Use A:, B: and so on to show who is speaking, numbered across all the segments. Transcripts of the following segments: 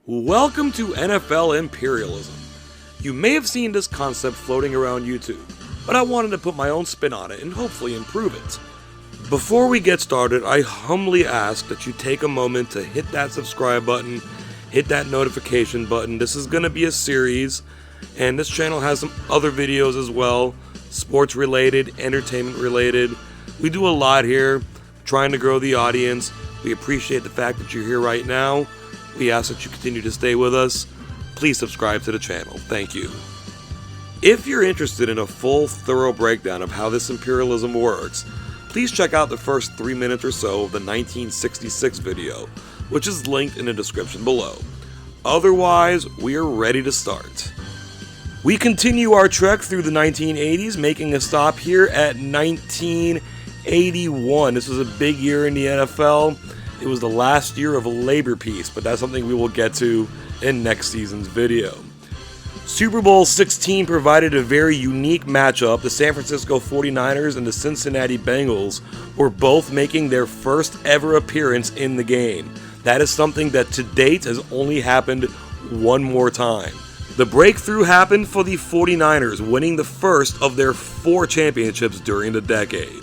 A: Welcome to NFL Imperialism. You may have seen this concept floating around YouTube, but I wanted to put my own spin on it and hopefully improve it. Before we get started, I humbly ask that you take a moment to hit that subscribe button, hit that notification button. This is going to be a series, and this channel has some other videos as well, sports related, entertainment related. We do a lot here, trying to grow the audience. We appreciate the fact that you're here right now. We ask that you continue to stay with us. Please subscribe to the channel. Thank you. If you're interested in a full, thorough breakdown of how this imperialism works, please check out the first 3 minutes or so of the 1966 video, which is linked in the description below. Otherwise, we are ready to start. We continue our trek through the 1980s, making a stop here at 1981. This was a big year in the NFL. It was the last year of a labor peace, but that's something we will get to in next season's video. Super Bowl 16 provided a very unique matchup. The San Francisco 49ers and the Cincinnati Bengals were both making their first ever appearance in the game. That is something that to date has only happened one more time. The breakthrough happened for the 49ers, winning the first of their 4 championships during the decade.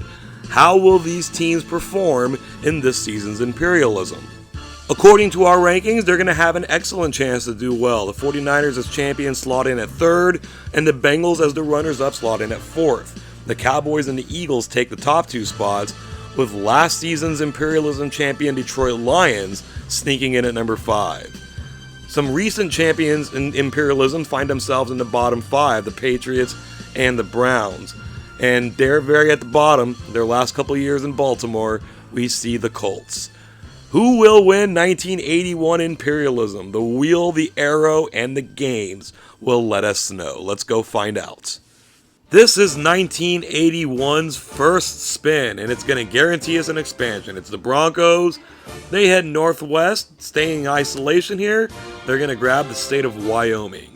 A: How will these teams perform in this season's imperialism? According to our rankings, they're going to have an excellent chance to do well. The 49ers as champions slot in at 3rd, and the Bengals as the runners-up slot in at 4th. The Cowboys and the Eagles take the top 2 spots, with last season's imperialism champion Detroit Lions sneaking in at number 5. Some recent champions in imperialism find themselves in the bottom 5, the Patriots and the Browns. And they're very at the bottom. Their last couple years in Baltimore, we see the Colts. Who will win 1981 imperialism? The wheel, the arrow, and the games will let us know. Let's go find out. This is 1981's first spin, and it's going to guarantee us an expansion. It's the Broncos. They head northwest, staying in isolation here. They're going to grab the state of Wyoming.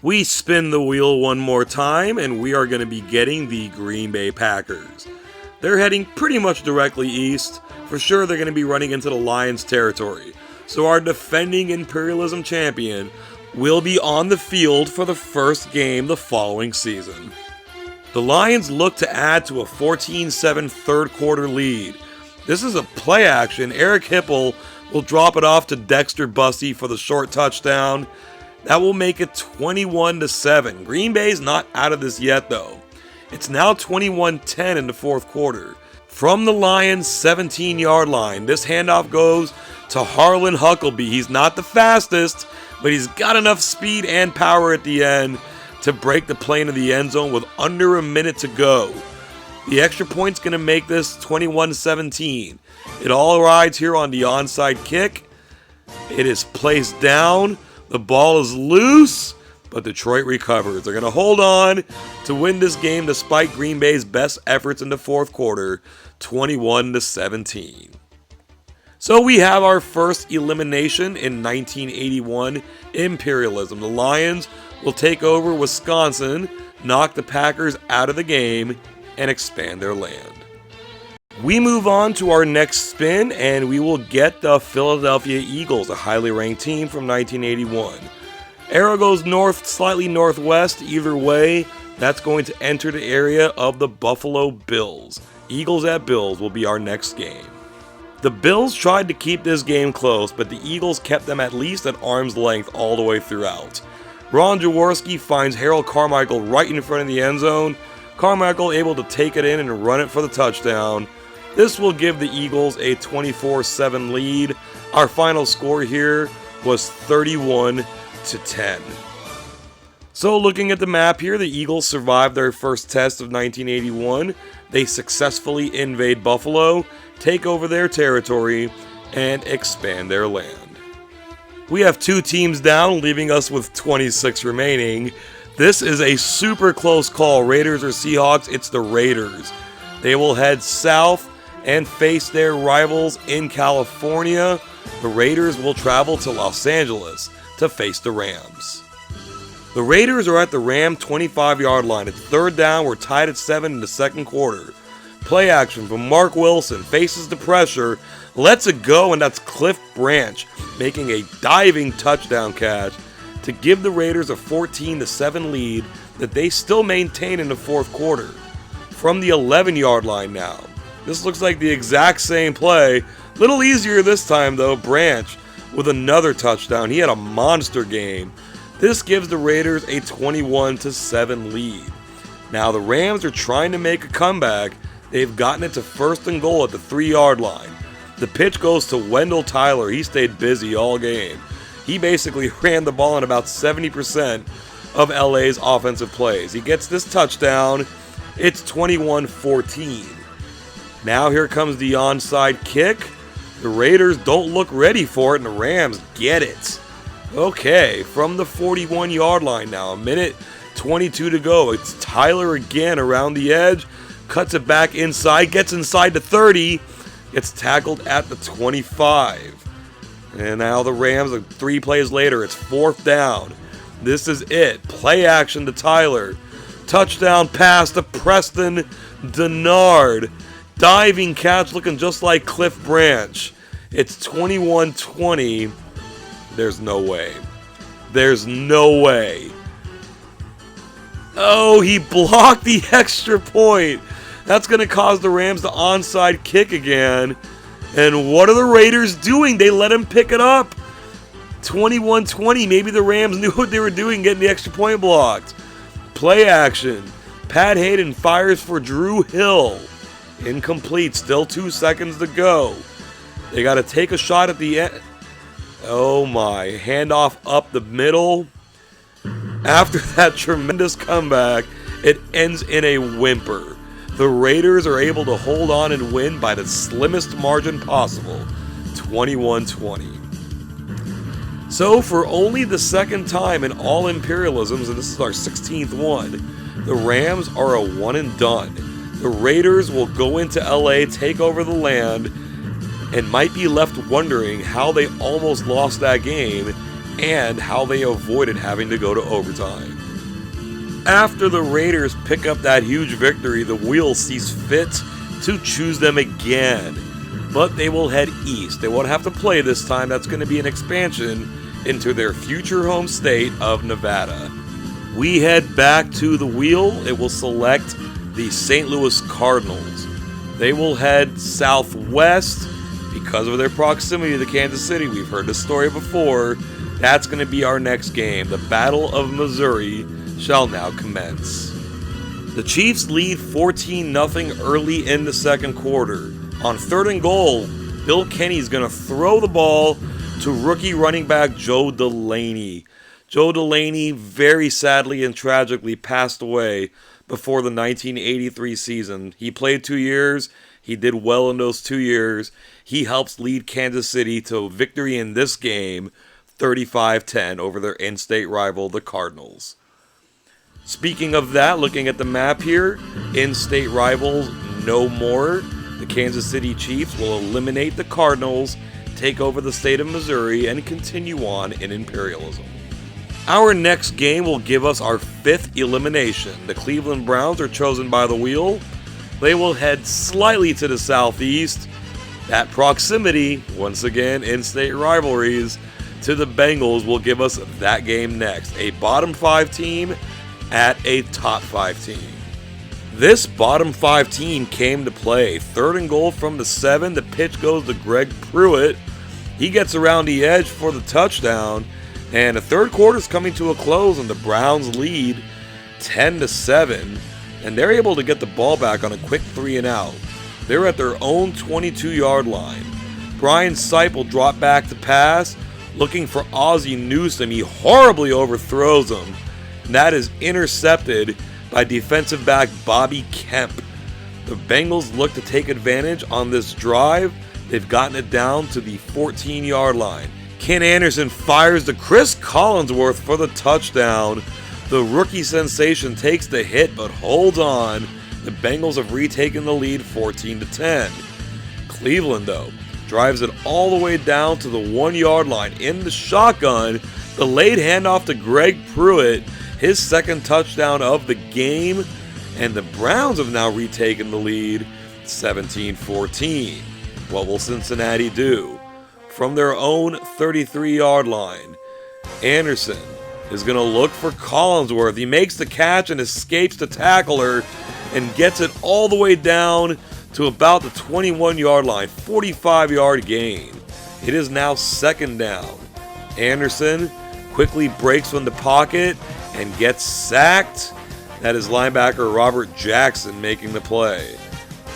A: We spin the wheel one more time, and we are going to be getting the Green Bay Packers. They're heading pretty much directly east. For sure, they're going to be running into the Lions' territory. So our defending imperialism champion will be on the field for the first game the following season. The Lions look to add to a 14-7 third quarter lead. This is a play action. Eric Hipple will drop it off to Dexter Bussey for the short touchdown. That will make it 21-7. Green Bay's not out of this yet, though. It's now 21-10 in the fourth quarter. From the Lions' 17-yard line, this handoff goes to Harlan Huckleby. He's not the fastest, but he's got enough speed and power at the end to break the play into the end zone with under a minute to go. The extra point's going to make this 21-17. It all rides here on the onside kick. It is placed down. The ball is loose, but Detroit recovers. They're going to hold on to win this game despite Green Bay's best efforts in the fourth quarter, 21-17. So we have our first elimination in 1981 imperialism. The Lions will take over Wisconsin, knock the Packers out of the game, and expand their land. We move on to our next spin, and we will get the Philadelphia Eagles, a highly ranked team from 1981. Arrow goes north, slightly northwest. Either way, that's going to enter the area of the Buffalo Bills. Eagles at Bills will be our next game. The Bills tried to keep this game close, but the Eagles kept them at least at arm's length all the way throughout. Ron Jaworski finds Harold Carmichael right in front of the end zone. Carmichael able to take it in and run it for the touchdown. This will give the Eagles a 24-7 lead. Our final score here was 31-10. So looking at the map here, the Eagles survived their first test of 1981. They successfully invade Buffalo, take over their territory, and expand their land. We have 2 teams down, leaving us with 26 remaining. This is a super close call. Raiders or Seahawks, it's the Raiders. They will head south and face their rivals in California. The Raiders will travel to Los Angeles to face the Rams. The Raiders are at the Ram 25-yard line. It's 3rd down. We're tied at 7 in the second quarter. Play action from Mark Wilson. Faces the pressure. lets it go, and that's Cliff Branch making a diving touchdown catch to give the Raiders a 14-7 lead that they still maintain in the fourth quarter. From the 11-yard line now. This looks like the exact same play. Little easier this time though. Branch with another touchdown. He had a monster game. This gives the Raiders a 21-7 lead. Now the Rams are trying to make a comeback. They've gotten it to 1st and goal at the 3-yard line. The pitch goes to Wendell Tyler. He stayed busy all game. He basically ran the ball in about 70% of LA's offensive plays. He gets this touchdown. It's 21-14. Now here comes the onside kick. The Raiders don't look ready for it, and the Rams get it. Okay, from the 41-yard line now, a minute 22 to go. It's Tyler again around the edge, cuts it back inside, gets inside the 30, gets tackled at the 25. And now the Rams, 3 plays later, it's 4th down. This is it. Play action to Tyler. Touchdown pass to Preston Denard. Diving catch looking just like Cliff Branch. It's 21-20. There's no way. There's no way. Oh, he blocked the extra point. That's going to cause the Rams the onside kick again. And what are the Raiders doing? They let him pick it up. 21-20. Maybe the Rams knew what they were doing, getting the extra point blocked. Play action. Pat Hayden fires for Drew Hill. Incomplete. Still 2 seconds to go. They got to take a shot at the end. Oh my. Handoff up the middle. After that tremendous comeback, it ends in a whimper. The Raiders are able to hold on and win by the slimmest margin possible. 21-20. So for only the second time in all Imperialisms, and this is our 16th one, the Rams are a one and done. The Raiders will go into LA, take over the land, and might be left wondering how they almost lost that game and how they avoided having to go to overtime. After the Raiders pick up that huge victory, the wheel sees fit to choose them again. But they will head east. They won't have to play this time. That's going to be an expansion into their future home state of Nevada. We head back to the wheel. It will select the St. Louis Cardinals. They will head southwest because of their proximity to Kansas City. We've heard this story before. That's going to be our next game. The Battle of Missouri shall now commence. The Chiefs lead 14-0 early in the second quarter. On 3rd and goal, Bill Kenny's going to throw the ball to rookie running back Joe Delaney. Joe Delaney very sadly and tragically passed away before the 1983 season. He played 2 years. He did well in those 2 years. He helps lead Kansas City to victory in this game, 35-10 over their in-state rival, the Cardinals. Speaking of that, looking at the map here, in-state rivals no more. The Kansas City Chiefs will eliminate the Cardinals, take over the state of Missouri, and continue on in Imperialism. Our next game will give us our 5th elimination. The Cleveland Browns are chosen by the wheel. They will head slightly to the southeast. That proximity, once again, in-state rivalries, to the Bengals will give us that game next. A bottom 5 team at a top 5 team. This bottom 5 team came to play. 3rd and goal from the 7. The pitch goes to Greg Pruitt. He gets around the edge for the touchdown. And the third quarter is coming to a close, and the Browns lead 10-7. And they're able to get the ball back on a quick 3 and out. They're at their own 22-yard line. Brian Sipe will drop back to pass, looking for Ozzie Newsome. He horribly overthrows him. And that is intercepted by defensive back Bobby Kemp. The Bengals look to take advantage on this drive. They've gotten it down to the 14-yard line. Ken Anderson fires to Chris Collinsworth for the touchdown. The rookie sensation takes the hit but holds on. The Bengals have retaken the lead 14-10. Cleveland, though, drives it all the way down to the 1-yard line in the shotgun. The late handoff to Greg Pruitt, his second touchdown of the game, and the Browns have now retaken the lead 17-14. What will Cincinnati do? From their own 33-yard line, Anderson is going to look for Collinsworth. He makes the catch and escapes the tackler and gets it all the way down to about the 21-yard line, 45-yard gain. It is now second down. Anderson quickly breaks from the pocket and gets sacked. That is linebacker Robert Jackson making the play.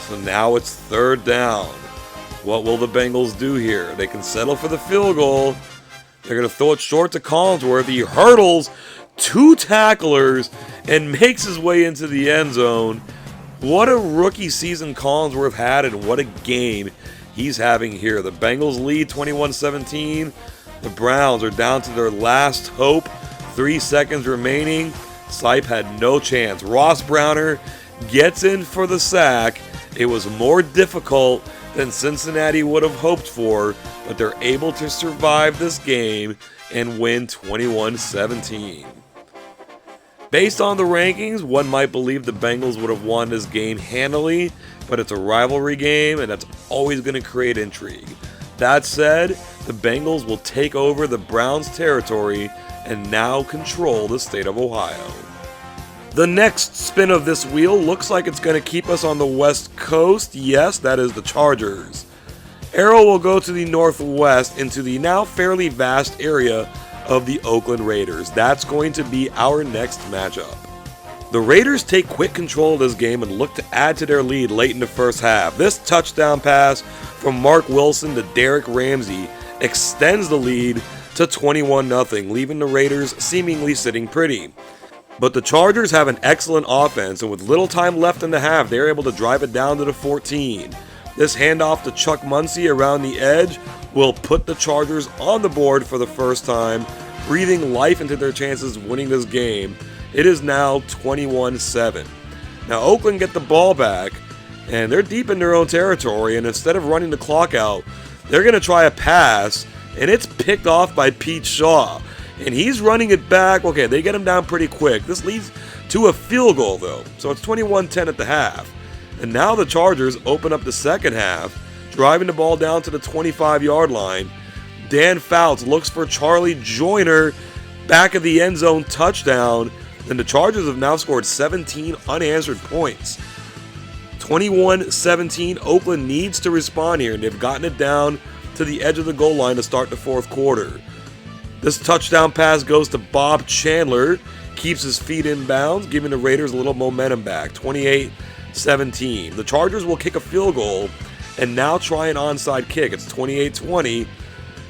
A: So now it's third down. What will the Bengals do here? They can settle for the field goal. They're going to throw it short to Collinsworth. He hurdles two tacklers and makes his way into the end zone. What a rookie season Collinsworth had, and what a game he's having here. The Bengals lead 21-17. The Browns are down to their last hope. 3 seconds remaining. Sipe had no chance. Ross Browner gets in for the sack. It was more difficult than Cincinnati would have hoped for, but they're able to survive this game and win 21-17. Based on the rankings, one might believe the Bengals would have won this game handily, but it's a rivalry game and that's always going to create intrigue. That said, the Bengals will take over the Browns' territory and now control the state of Ohio. The next spin of this wheel looks like it's going to keep us on the West Coast. Yes, that is the Chargers. Arrow will go to the northwest into the now fairly vast area of the Oakland Raiders. That's going to be our next matchup. The Raiders take quick control of this game and look to add to their lead late in the first half. This touchdown pass from Mark Wilson to Derek Ramsey extends the lead to 21-0, leaving the Raiders seemingly sitting pretty. But the Chargers have an excellent offense, and with little time left in the half, they're able to drive it down to the 14. This handoff to Chuck Muncie around the edge will put the Chargers on the board for the first time, breathing life into their chances of winning this game. It is now 21-7. Now Oakland get the ball back, and they're deep in their own territory, and instead of running the clock out, they're going to try a pass, and it's picked off by Pete Shaw. And he's running it back. Okay, they get him down pretty quick. This leads to a field goal, though. So it's 21-10 at the half. And now the Chargers open up the second half, driving the ball down to the 25-yard line. Dan Fouts looks for Charlie Joyner, back of the end zone touchdown. And the Chargers have now scored 17 unanswered points. 21-17, Oakland needs to respond here, and they've gotten it down to the edge of the goal line to start the fourth quarter. This touchdown pass goes to Bob Chandler, keeps his feet in bounds, giving the Raiders a little momentum back, 28-17. The Chargers will kick a field goal and now try an onside kick. It's 28-20.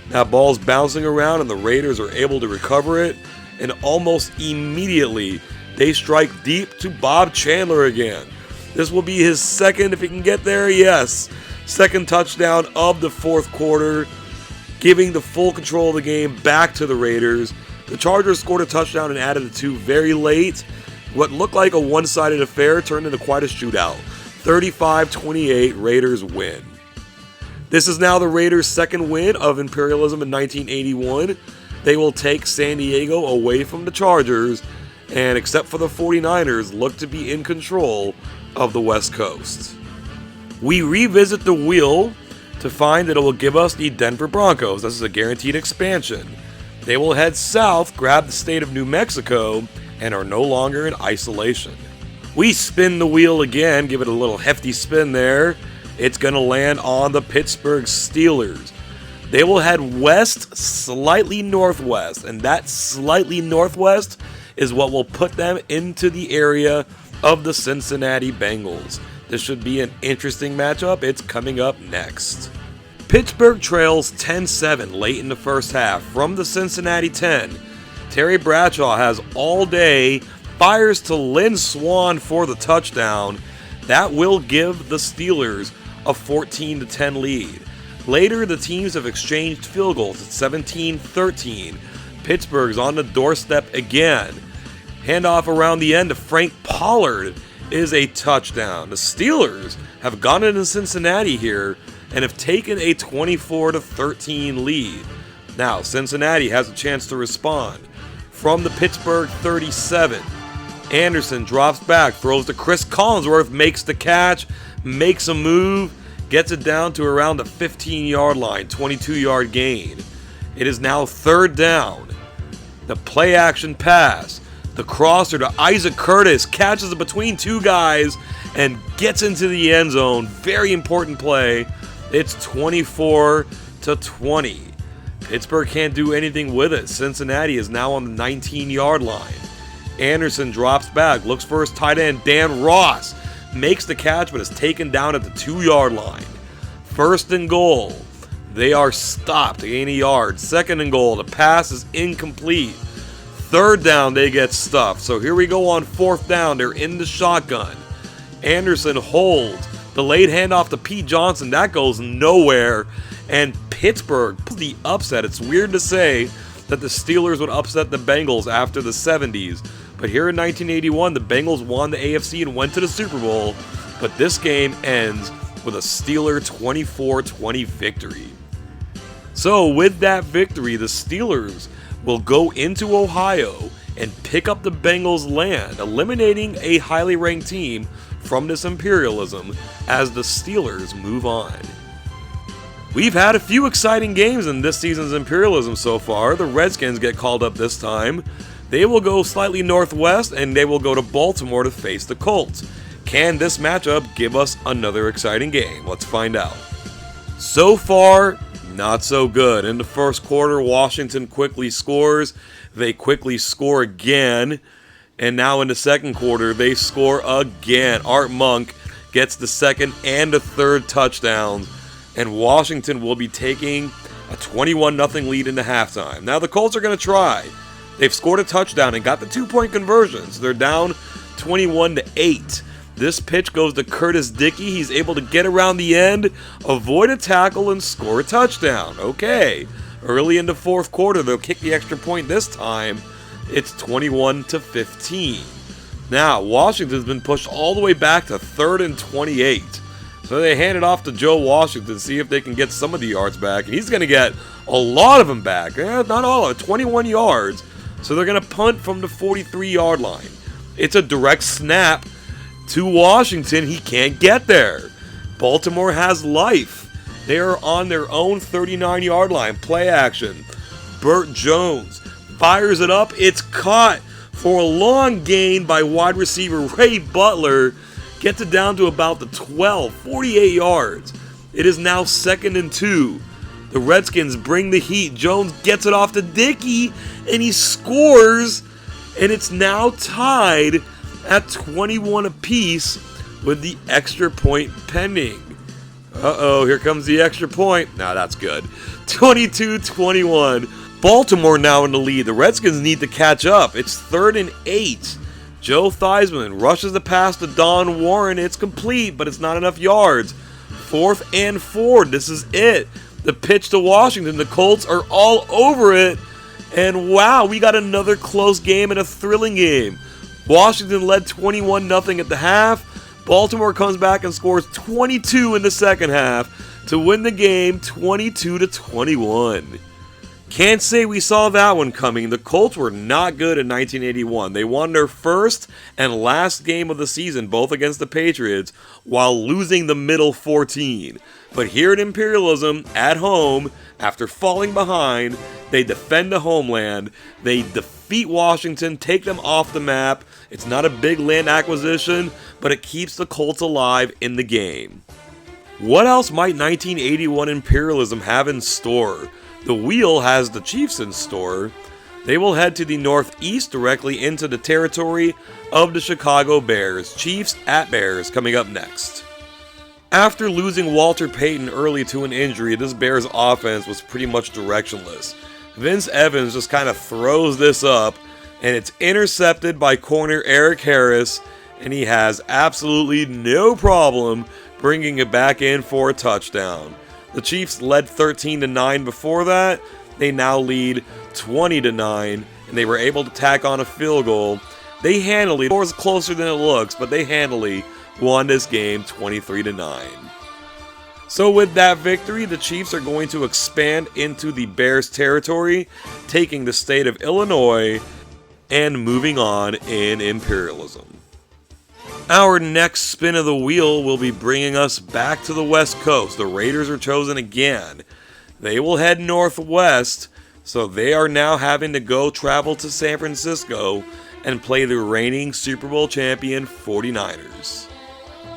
A: That ball's bouncing around and the Raiders are able to recover it, and almost immediately they strike deep to Bob Chandler again. This will be his second, if he can get there, yes. Second touchdown of the fourth quarter, giving the full control of the game back to the Raiders. The Chargers scored a touchdown and added a 2 very late. What looked like a one-sided affair turned into quite a shootout. 35-28, Raiders win. This is now the Raiders' second win of Imperialism in 1981. They will take San Diego away from the Chargers, and except for the 49ers, look to be in control of the West Coast. We revisit the wheel to find that it will give us the Denver Broncos. This is a guaranteed expansion. They will head south, grab the state of New Mexico, and are no longer in isolation. We spin the wheel again, give it a little hefty spin there. It's going to land on the Pittsburgh Steelers. They will head west, slightly northwest, and that slightly northwest is what will put them into the area of the Cincinnati Bengals. This should be an interesting matchup. It's coming up next. Pittsburgh trails 10-7 late in the first half from the Cincinnati 10. Terry Bradshaw has all day, fires to Lynn Swann for the touchdown. That will give the Steelers a 14-10 lead. Later, the teams have exchanged field goals at 17-13. Pittsburgh's on the doorstep again. Handoff around the end to Frank Pollard is a touchdown. The Steelers have gone into Cincinnati here and have taken a 24-13 lead. Now, Cincinnati has a chance to respond. From the Pittsburgh 37, Anderson drops back, throws to Chris Collinsworth, makes the catch, makes a move, gets it down to around the 15-yard line, 22-yard gain. It is now 3rd down. The play action pass. The crosser to Isaac Curtis catches it between 2 guys and gets into the end zone. Very important play. It's 24-20. Pittsburgh can't do anything with it. Cincinnati is now on the 19-yard line. Anderson drops back, looks for his tight end, Dan Ross. Makes the catch, but is taken down at the 2-yard line. 1st and goal. They are stopped, gain a yard. 2nd and goal. The pass is incomplete. 3rd down, they get stuffed. So here we go on 4th down. They're in the shotgun. Anderson holds. The late handoff to Pete Johnson. That goes nowhere. And Pittsburgh pulls the upset. It's weird to say that the Steelers would upset the Bengals after the 70s. But here in 1981, the Bengals won the AFC and went to the Super Bowl. But this game ends with a Steeler 24-20 victory. So with that victory, the Steelers will go into Ohio and pick up the Bengals' land, eliminating a highly ranked team from this imperialism as the Steelers move on. We've had a few exciting games in this season's imperialism so far. The Redskins get called up this time. They will go slightly northwest and they will go to Baltimore to face the Colts. Can this matchup give us another exciting game? Let's find out. So far, not so good. In the first quarter, Washington quickly scores. They quickly score again. And now in the second quarter, they score again. Art Monk gets the 2nd and the 3rd touchdowns. And Washington will be taking a 21-0 lead into halftime. Now the Colts are going to try. They've scored a touchdown and got the 2-point conversion. So they're down 21-8. This pitch goes to Curtis Dickey. He's able to get around the end, avoid a tackle, and score a touchdown. Okay. Early in the 4th quarter, they'll kick the extra point this time. It's 21-15. Now, Washington's been pushed all the way back to 3rd and 28. So they hand it off to Joe Washington, see if they can get some of the yards back. And he's going to get a lot of them back. Not all of it, 21 yards. So they're going to punt from the 43-yard line. It's a direct snap to Washington. He can't get there. Baltimore has life. They are on their own 39-yard line. Play action. Burt Jones fires it up. It's caught for a long gain by wide receiver Ray Butler. Gets it down to about the 12, 48 yards. It is now 2nd and 2. The Redskins bring the heat. Jones gets it off to Dickey, and he scores, and it's now tied at 21 apiece with the extra point pending. Uh-oh, here comes the extra point. Nah, that's good. 22-21. Baltimore now in the lead. The Redskins need to catch up. It's 3rd and 8. Joe Theismann rushes the pass to Don Warren. It's complete, but it's not enough yards. 4th and 4. This is it. The pitch to Washington. The Colts are all over it. And wow, we got another close game and a thrilling game. Washington led 21-0 at the half. Baltimore comes back and scores 22 in the second half to win the game 22-21. Can't say we saw that one coming. The Colts were not good in 1981. They won their first and last game of the season, both against the Patriots, while losing the middle 14. But here at Imperialism, at home, after falling behind, they defend the homeland. They defeat Washington, take them off the map. It's not a big land acquisition, but it keeps the Colts alive in the game. What else might 1981 Imperialism have in store? The Wheel has the Chiefs in store. They will head to the northeast directly into the territory of the Chicago Bears. Chiefs at Bears coming up next. After losing Walter Payton early to an injury, this Bears offense was pretty much directionless. Vince Evans just kind of throws this up, and it's intercepted by corner Eric Harris, and he has absolutely no problem bringing it back in for a touchdown. The Chiefs led 13-9 before that. They now lead 20-9, and they were able to tack on a field goal. They handily, it was closer than it looks, but they handily won this game 23-9. So with that victory, the Chiefs are going to expand into the Bears territory, taking the state of Illinois and moving on in Imperialism. Our next spin of the wheel will be bringing us back to the West Coast. The Raiders are chosen again. They will head northwest, so they are now having to go travel to San Francisco and play the reigning Super Bowl champion 49ers.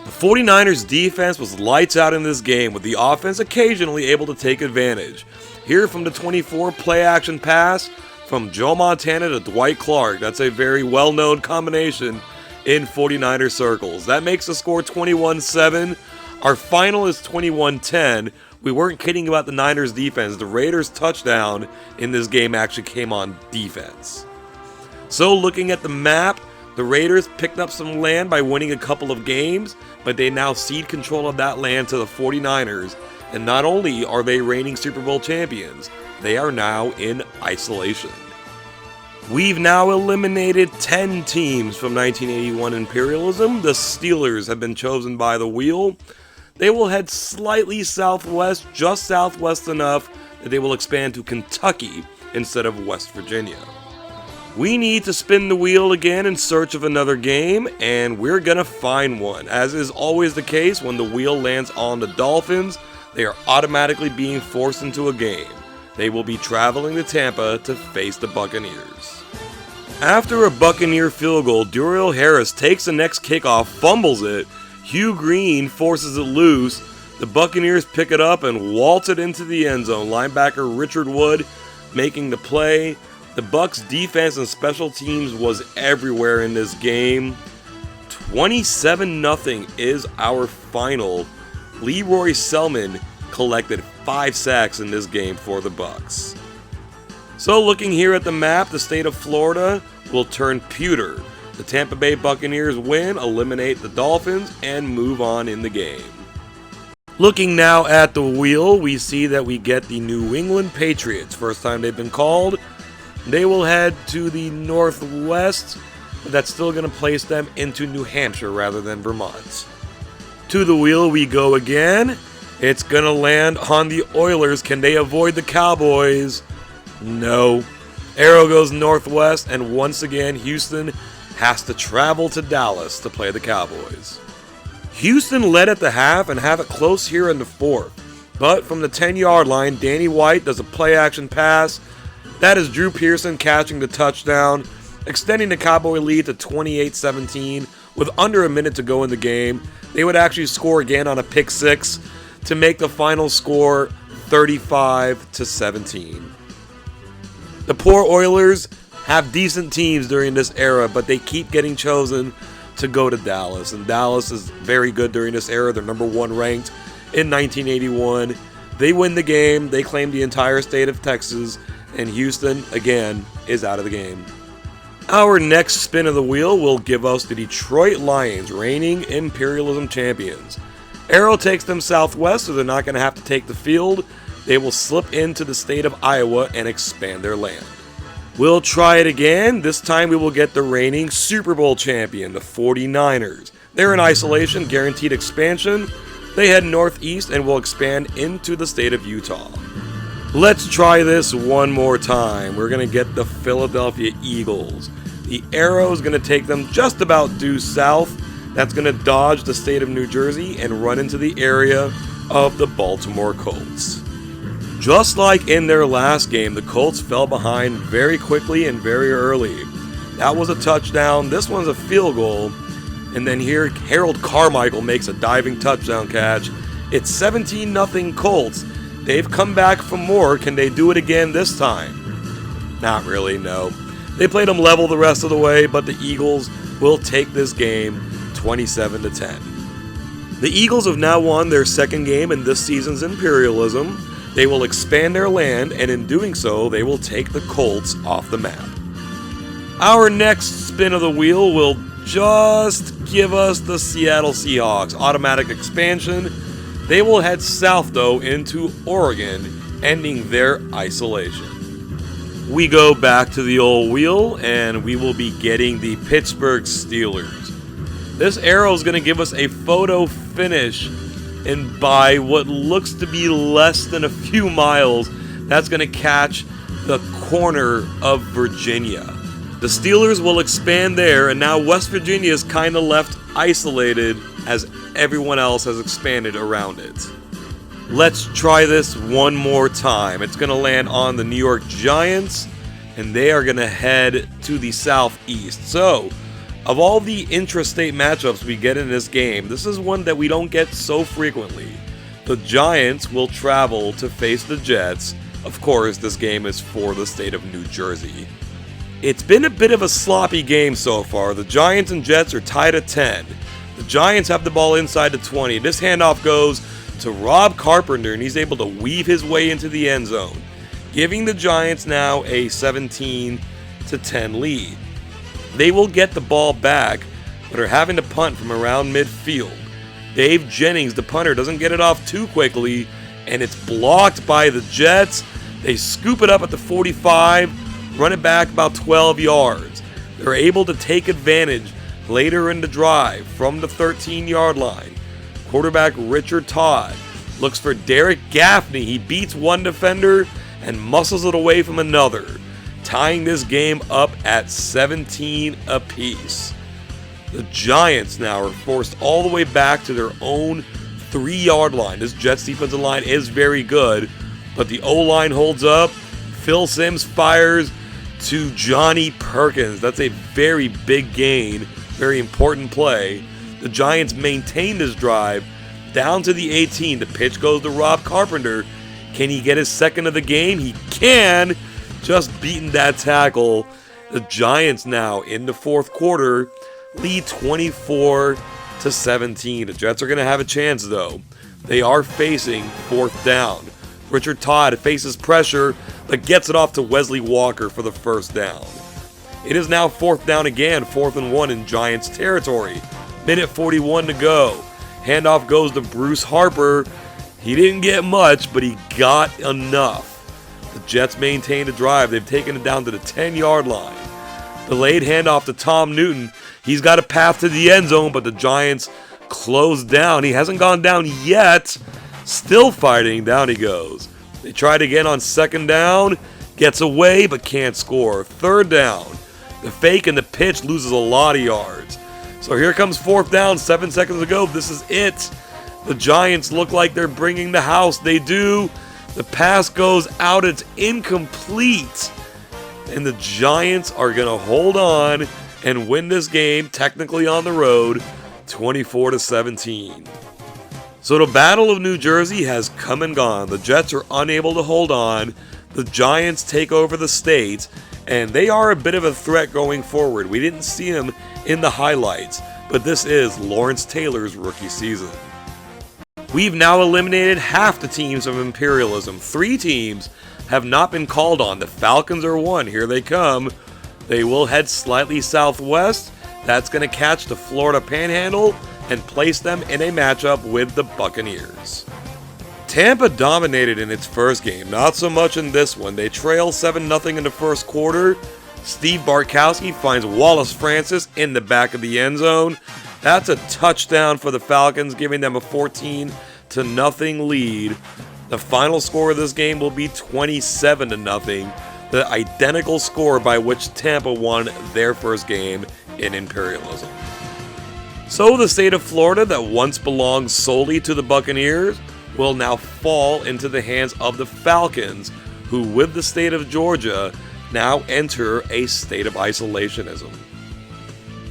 A: The 49ers defense was lights out in this game, with the offense occasionally able to take advantage. Here from the 24 play-action pass from Joe Montana to Dwight Clark. That's a very well-known combination in 49er circles. That makes the score 21-7. Our final is 21-10. We weren't kidding about the Niners defense. The Raiders' touchdown in this game actually came on defense. So looking at the map, the Raiders picked up some land by winning a couple of games, but they now cede control of that land to the 49ers. And not only are they reigning Super Bowl champions, they are now in isolation. We've now eliminated 10 teams from 1981 Imperialism. The Steelers have been chosen by the wheel. They will head slightly southwest, just southwest enough that they will expand to Kentucky instead of West Virginia. We need to spin the wheel again in search of another game, and we're gonna find one. As is always the case, when the wheel lands on the Dolphins, they are automatically being forced into a game. They will be traveling to Tampa to face the Buccaneers. After a Buccaneer field goal, Duriel Harris takes the next kickoff, fumbles it. Hugh Green forces it loose. The Buccaneers pick it up and waltz it into the end zone. Linebacker Richard Wood making the play. The Bucs' defense and special teams was everywhere in this game. 27-0 is our final. Leroy Selman collected 5 sacks in this game for the Bucs. So looking here at the map, the state of Florida will turn pewter. The Tampa Bay Buccaneers win, eliminate the Dolphins, and move on in the game. Looking now at the wheel, we see that we get the New England Patriots. First time they've been called. They will head to the northwest, but that's still going to place them into New Hampshire rather than Vermont. To the wheel we go again. It's going to land on the Oilers. Can they avoid the Cowboys? No. Arrow goes northwest, and once again, Houston has to travel to Dallas to play the Cowboys. Houston led at the half and have it close here in the fourth. But from the 10-yard line, Danny White does a play-action pass. That is Drew Pearson catching the touchdown, extending the Cowboy lead to 28-17 with under a minute to go in the game. They would actually score again on a pick six to make the final score 35-17. The poor Oilers have decent teams during this era, but they keep getting chosen to go to Dallas. And Dallas is very good during this era. They're number 1 ranked in 1981. They win the game. They claim the entire state of Texas. And Houston, again, is out of the game. Our next spin of the wheel will give us the Detroit Lions, reigning Imperialism champions. Arrow takes them southwest, so they're not going to have to take the field. They will slip into the state of Iowa and expand their land. We'll try it again. This time we will get the reigning Super Bowl champion, the 49ers. They're in isolation, guaranteed expansion. They head northeast and will expand into the state of Utah. Let's try this one more time. We're going to get the Philadelphia Eagles. The arrow is going to take them just about due south. That's going to dodge the state of New Jersey and run into the area of the Baltimore Colts. Just like in their last game, the Colts fell behind very quickly and very early. That was a touchdown. This one's a field goal. And then here, Harold Carmichael makes a diving touchdown catch. It's 17-0 Colts. They've come back for more. Can they do it again this time? Not really, no. They played them level the rest of the way, but the Eagles will take this game 27-10. The Eagles have now won their second game in this season's Imperialism. They will expand their land, and in doing so, they will take the Colts off the map. Our next spin of the wheel will just give us the Seattle Seahawks. Automatic expansion. They will head south, though, into Oregon, ending their isolation. We go back to the old wheel, and we will be getting the Pittsburgh Steelers. This arrow is going to give us a photo finish, and by what looks to be less than a few miles, that's going to catch the corner of Virginia. The Steelers will expand there, and now West Virginia is kind of left isolated as everyone else has expanded around it. Let's try this one more time. It's going to land on the New York Giants, and they are going to head to the southeast. So, of all the intrastate matchups we get in this game, this is one that we don't get so frequently. The Giants will travel to face the Jets. Of course, this game is for the state of New Jersey. It's been a bit of a sloppy game so far. The Giants and Jets are tied at 10. The Giants have the ball inside the 20. This handoff goes to Rob Carpenter, and he's able to weave his way into the end zone, giving the Giants now a 17-10 lead. They will get the ball back, but are having to punt from around midfield. Dave Jennings, the punter, doesn't get it off too quickly, and it's blocked by the Jets. They scoop it up at the 45, run it back about 12 yards. They're able to take advantage later in the drive from the 13-yard line. Quarterback Richard Todd looks for Derek Gaffney. He beats one defender and muscles it away from another, tying this game up at 17 apiece. The Giants now are forced all the way back to their own 3-yard line. This Jets defensive line is very good, but the O-line holds up. Phil Simms fires to Johnny Perkins. That's a very big gain, very important play. The Giants maintain this drive down to the 18. The pitch goes to Rob Carpenter. Can he get his second of the game? He can. Just beating that tackle. The Giants now in the fourth quarter lead 24-17. The Jets are going to have a chance though. They are facing fourth down. Richard Todd faces pressure but gets it off to Wesley Walker for the first down. It is now fourth down again, 4th and 1 in Giants territory. Minute 41 to go. Handoff goes to Bruce Harper. He didn't get much, but he got enough. The Jets maintain the drive. They've taken it down to the 10-yard line. Delayed handoff to Tom Newton. He's got a path to the end zone, but the Giants close down. He hasn't gone down yet. Still fighting. Down he goes. They tried again on second down. Gets away, but can't score. Third down. The fake and the pitch loses a lot of yards. So here comes fourth down, 7 seconds to go. This is it. The Giants look like they're bringing the house. They do. The pass goes out. It's incomplete. And the Giants are going to hold on and win this game, technically on the road, 24-17. So the Battle of New Jersey has come and gone. The Jets are unable to hold on. The Giants take over the state, and they are a bit of a threat going forward. We didn't see them in the highlights, but this is Lawrence Taylor's rookie season. We've now eliminated half the teams of Imperialism. 3 teams have not been called on. The Falcons are one. Here they come. They will head slightly southwest. That's going to catch the Florida Panhandle and place them in a matchup with the Buccaneers. Tampa dominated in its first game, not so much in this one. They trail 7-0 in the first quarter. Steve Bartkowski finds Wallace Francis in the back of the end zone. That's a touchdown for the Falcons, giving them a 14-0 lead. The final score of this game will be 27-0, the identical score by which Tampa won their first game in Imperialism. So the state of Florida, that once belonged solely to the Buccaneers, will now fall into the hands of the Falcons, who, with the state of Georgia, now enter a state of isolationism.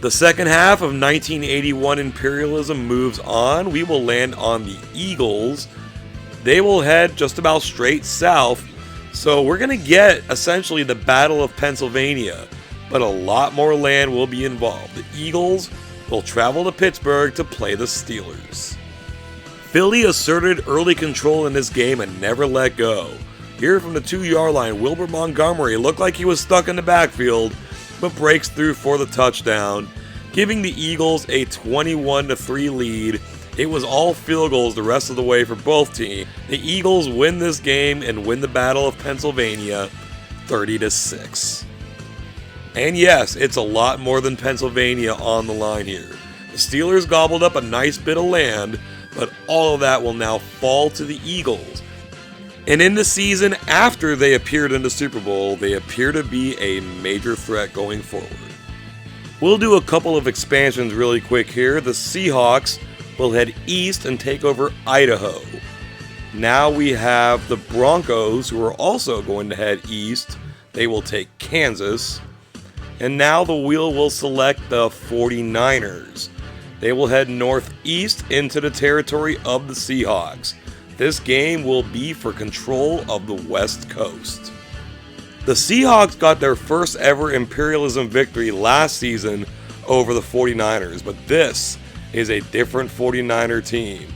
A: The second half of 1981 Imperialism moves on. We will land on the Eagles. They will head just about straight south, so we're going to get essentially the Battle of Pennsylvania, but a lot more land will be involved. The Eagles will travel to Pittsburgh to play the Steelers. Philly asserted early control in this game and never let go. Here from the 2-yard line, Wilbert Montgomery looked like he was stuck in the backfield, but breaks through for the touchdown, giving the Eagles a 21-3 lead. It was all field goals the rest of the way for both teams. The Eagles win this game and win the Battle of Pennsylvania 30-6. And yes, it's a lot more than Pennsylvania on the line here. The Steelers gobbled up a nice bit of land, but all of that will now fall to the Eagles. And in the season after they appeared in the Super Bowl, they appear to be a major threat going forward. We'll do a couple of expansions really quick here. The Seahawks will head east and take over Idaho. Now we have the Broncos, who are also going to head east. They will take Kansas. And now the wheel will select the 49ers. They will head northeast into the territory of the Seahawks. This game will be for control of the West Coast. The Seahawks got their first ever Imperialism victory last season over the 49ers, but this is a different 49er team.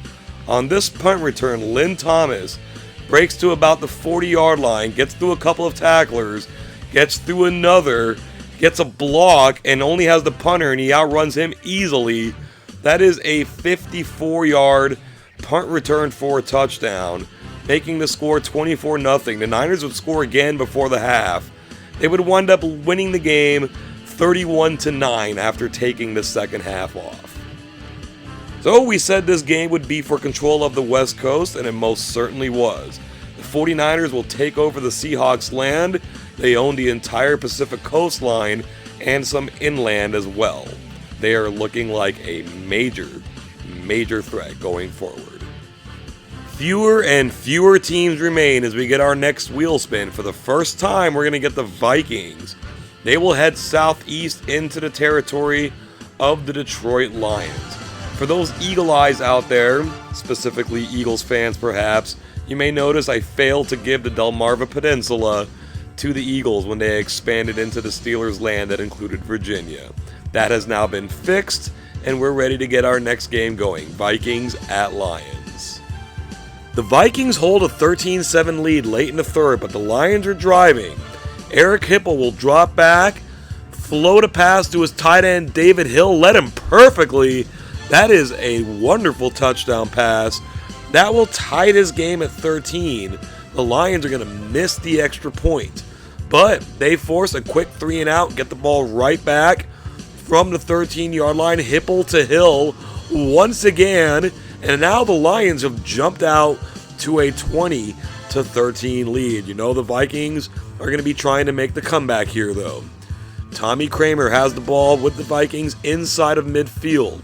A: On this punt return, Lynn Thomas breaks to about the 40-yard line, gets through a couple of tacklers, gets through another, gets a block, and only has the punter, and he outruns him easily. That is a 54-yard punt return for a touchdown, making the score 24-0. The Niners would score again before the half. They would wind up winning the game 31-9 after taking the second half off. So we said this game would be for control of the West Coast, and it most certainly was. The 49ers will take over the Seahawks' land. They own the entire Pacific coastline and some inland as well. They are looking like a major threat going forward. Fewer and fewer teams remain as we get our next wheel spin. For the first time, we're going to get the Vikings. They will head southeast into the territory of the Detroit Lions. For those Eagle Eyes out there, specifically Eagles fans perhaps, you may notice I failed to give the Delmarva Peninsula to the Eagles when they expanded into the Steelers' land that included Virginia. That has now been fixed, and we're ready to get our next game going. Vikings at Lions. The Vikings hold a 13-7 lead late in the third, but the Lions are driving. Eric Hipple will drop back, float a pass to his tight end David Hill, led him perfectly. That is a wonderful touchdown pass. That will tie this game at 13. The Lions are going to miss the extra point, but they force a quick 3 and out, get the ball right back from the 13-yard line. Hipple to Hill once again, and now the Lions have jumped out to a 20-13 lead. You know the Vikings are going to be trying to make the comeback here, though. Tommy Kramer has the ball with the Vikings inside of midfield.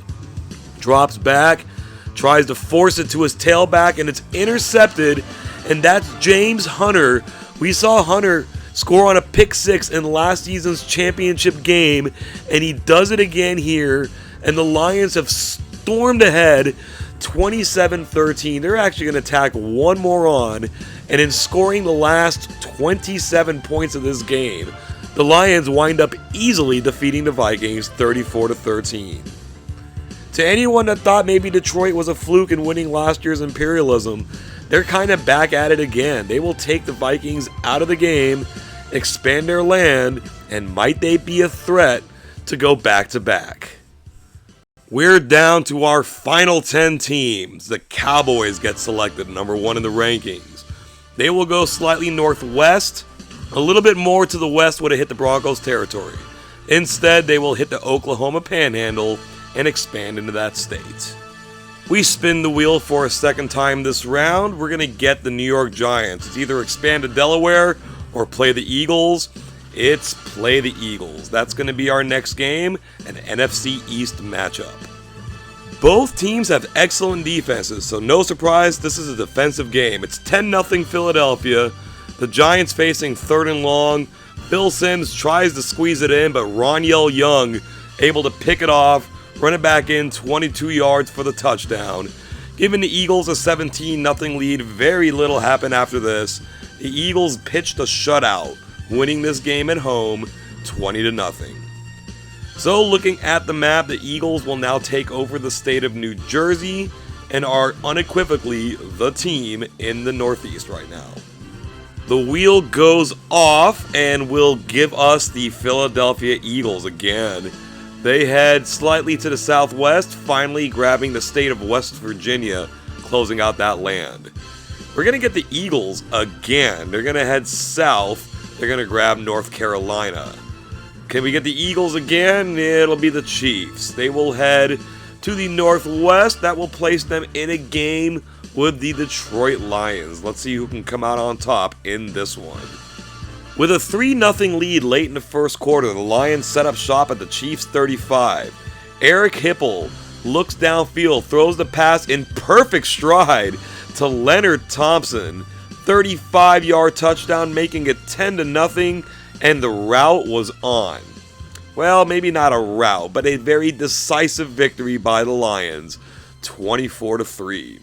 A: Drops back, tries to force it to his tailback, and it's intercepted, and that's James Hunter. We saw Hunter score on a pick six in last season's championship game, and he does it again here, and the Lions have stormed ahead 27-13. They're actually going to tack one more on, and in scoring the last 27 points of this game, the Lions wind up easily defeating the Vikings 34-13. To anyone that thought maybe Detroit was a fluke in winning last year's Imperialism, they're kind of back at it again. They will take the Vikings out of the game, expand their land, and might they be a threat to go back-to-back. We're down to our final 10 teams. The Cowboys get selected, number 1 in the rankings. They will go slightly northwest. A little bit more to the west would have hit the Broncos territory. Instead, they will hit the Oklahoma Panhandle and expand into that state. We spin the wheel for a second time this round. We're going to get the New York Giants. It's either expand to Delaware or play the Eagles. It's play the Eagles. That's going to be our next game, an NFC East matchup. Both teams have excellent defenses, so no surprise, this is a defensive game. It's 10-0 Philadelphia. The Giants facing 3rd and long. Phil Simms tries to squeeze it in, but Roniel Young able to pick it off, run it back in 22 yards for the touchdown. Giving the Eagles a 17-0 lead, very little happened after this. The Eagles pitched a shutout, winning this game at home 20-0. So looking at the map, the Eagles will now take over the state of New Jersey and are unequivocally the team in the Northeast right now. The wheel goes off and will give us the Philadelphia Eagles again. They head slightly to the southwest, finally grabbing the state of West Virginia, closing out that land. We're going to get the Eagles again. They're going to head south. They're going to grab North Carolina. Can we get the Eagles again? It'll be the Chiefs. They will head to the northwest. That will place them in a game with the Detroit Lions. Let's see who can come out on top in this one. With a 3-0 lead late in the first quarter, the Lions set up shop at the Chiefs' 35. Eric Hipple looks downfield, throws the pass in perfect stride to Leonard Thompson. 35-yard touchdown, making it 10-0, and the rout was on. Well, maybe not a rout, but a very decisive victory by the Lions, 24-3.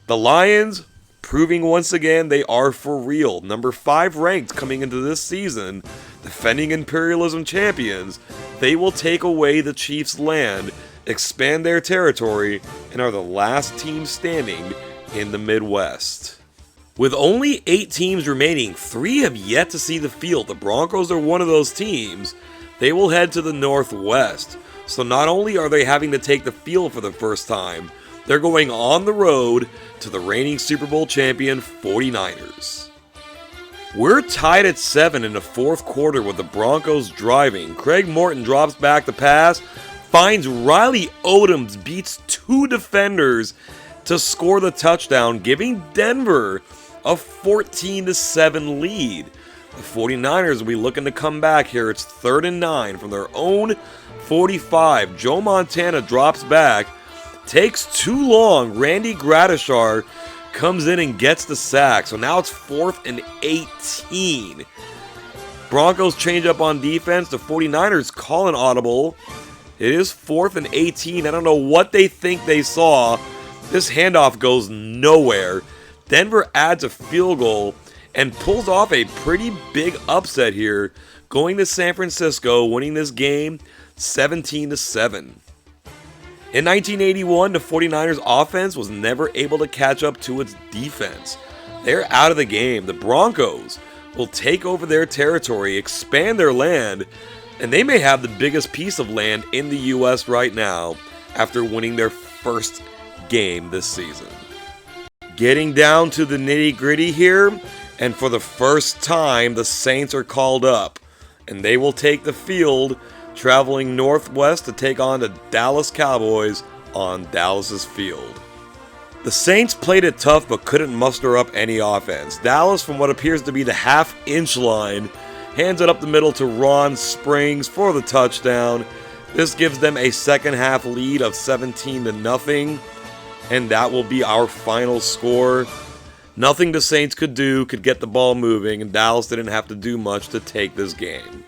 A: The Lions proving once again they are for real. Number 5 ranked coming into this season, defending Imperialism champions, they will take away the Chiefs' land, expand their territory, and are the last team standing in the Midwest. With only 8 teams remaining, 3 have yet to see the field. The Broncos are one of those teams. They will head to the Northwest. So not only are they having to take the field for the first time, they're going on the road to the reigning Super Bowl champion 49ers. We're tied at 7 in the fourth quarter with the Broncos driving. Craig Morton drops back the pass, finds Riley Odoms, beats 2 defenders to score the touchdown, giving Denver a 14-7 lead. The 49ers will be looking to come back here. It's 3rd and 9 from their own 45. Joe Montana drops back, takes too long. Randy Gradishar comes in and gets the sack. So now it's 4th and 18. Broncos change up on defense. The 49ers call an audible. It is 4th and 18. I don't know what they think they saw. This handoff goes nowhere. Denver adds a field goal and pulls off a pretty big upset here, going to San Francisco, winning this game 17-7. In 1981, the 49ers offense was never able to catch up to its defense. They're out of the game. The Broncos will take over their territory, expand their land, and they may have the biggest piece of land in the U.S. right now after winning their first game this season. Getting down to the nitty-gritty here, and for the first time, the Saints are called up, and they will take the field, traveling northwest to take on the Dallas Cowboys on Dallas's field. The Saints played it tough but couldn't muster up any offense. Dallas, from what appears to be the half-inch line, hands it up the middle to Ron Springs for the touchdown. This gives them a second-half lead of 17-0, and that will be our final score. Nothing the Saints could do could get the ball moving, and Dallas didn't have to do much to take this game.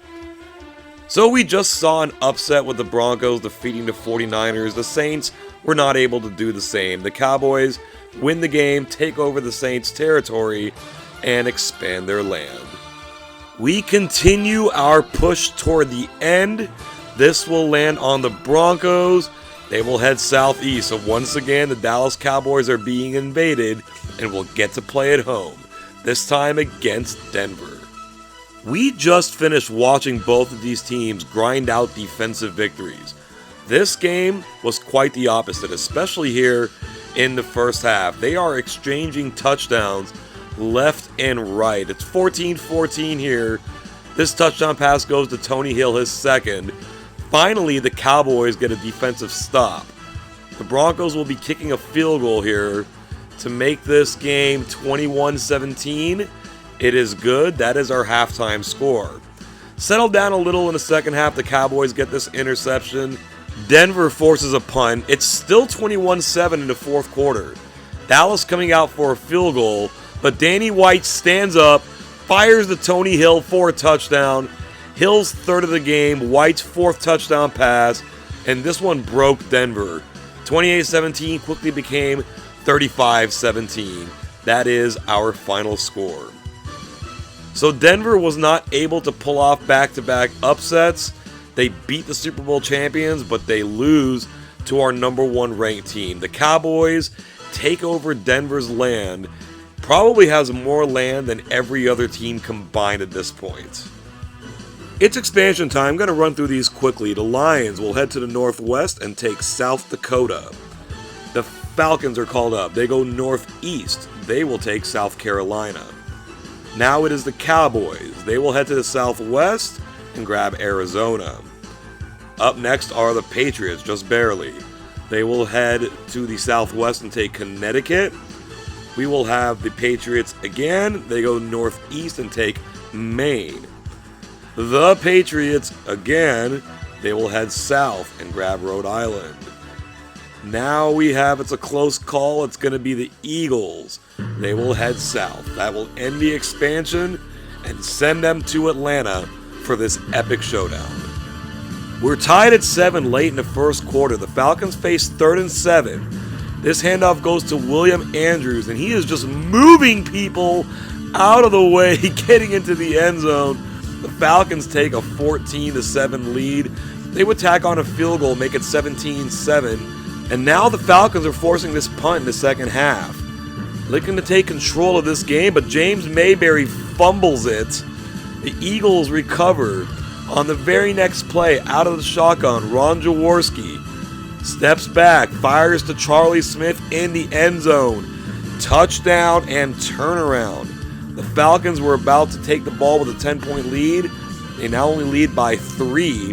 A: So we just saw an upset with the Broncos defeating the 49ers. The Saints were not able to do the same. The Cowboys win the game, take over the Saints' territory, and expand their land. We continue our push toward the end. This will land on the Broncos. They will head southeast. So once again, the Dallas Cowboys are being invaded and will get to play at home, this time against Denver. We just finished watching both of these teams grind out defensive victories. This game was quite the opposite, especially here in the first half. They are exchanging touchdowns left and right. It's 14-14 here. This touchdown pass goes to Tony Hill, his second. Finally, the Cowboys get a defensive stop. The Broncos will be kicking a field goal here to make this game 21-17. It is good. That is our halftime score. Settled down a little in the second half. The Cowboys get this interception. Denver forces a punt. It's still 21-7 in the fourth quarter. Dallas coming out for a field goal, but Danny White stands up, fires to Tony Hill for a touchdown. Hill's third of the game, White's fourth touchdown pass, and this one broke Denver. 28-17 quickly became 35-17. That is our final score. So Denver was not able to pull off back-to-back upsets. They beat the Super Bowl champions, but they lose to our number 1 ranked team. The Cowboys take over Denver's land. Probably has more land than every other team combined at this point. It's expansion time. I'm going to run through these quickly. The Lions will head to the northwest and take South Dakota. The Falcons are called up. They go northeast. They will take South Carolina. Now it is the Cowboys. They will head to the southwest and grab Arizona. Up next are the Patriots, just barely. They will head to the southwest and take Connecticut. We will have the Patriots again. They go northeast and take Maine. The Patriots, again, they will head south and grab Rhode Island. Now it's a close call. It's going to be the Eagles. They will head south. That will end the expansion and send them to Atlanta for this epic showdown. We're tied at 7 late in the first quarter. The Falcons face 3rd and 7. This handoff goes to William Andrews, and he is just moving people out of the way, getting into the end zone. The Falcons take a 14-7 lead. They would tack on a field goal, make it 17-7. And now the Falcons are forcing this punt in the second half. Looking to take control of this game, but James Mayberry fumbles it. The Eagles recover. On the very next play, out of the shotgun, Ron Jaworski steps back, fires to Charlie Smith in the end zone. Touchdown and turnaround. The Falcons were about to take the ball with a 10-point lead. They now only lead by 3,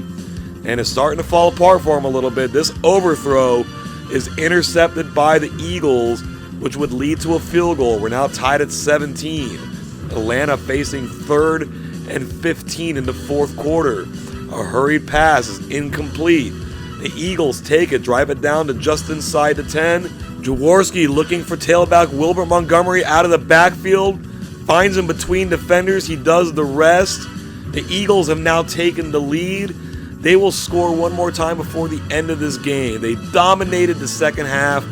A: and it's starting to fall apart for them a little bit. This overthrow is intercepted by the Eagles, which would lead to a field goal. We're now tied at 17. Atlanta facing 3rd and 15 in the fourth quarter. A hurried pass is incomplete. The Eagles take it, drive it down to just inside the 10. Jaworski looking for tailback Wilbert Montgomery out of the backfield. Finds him between defenders. He does the rest. The Eagles have now taken the lead. They will score one more time before the end of this game. They dominated the second half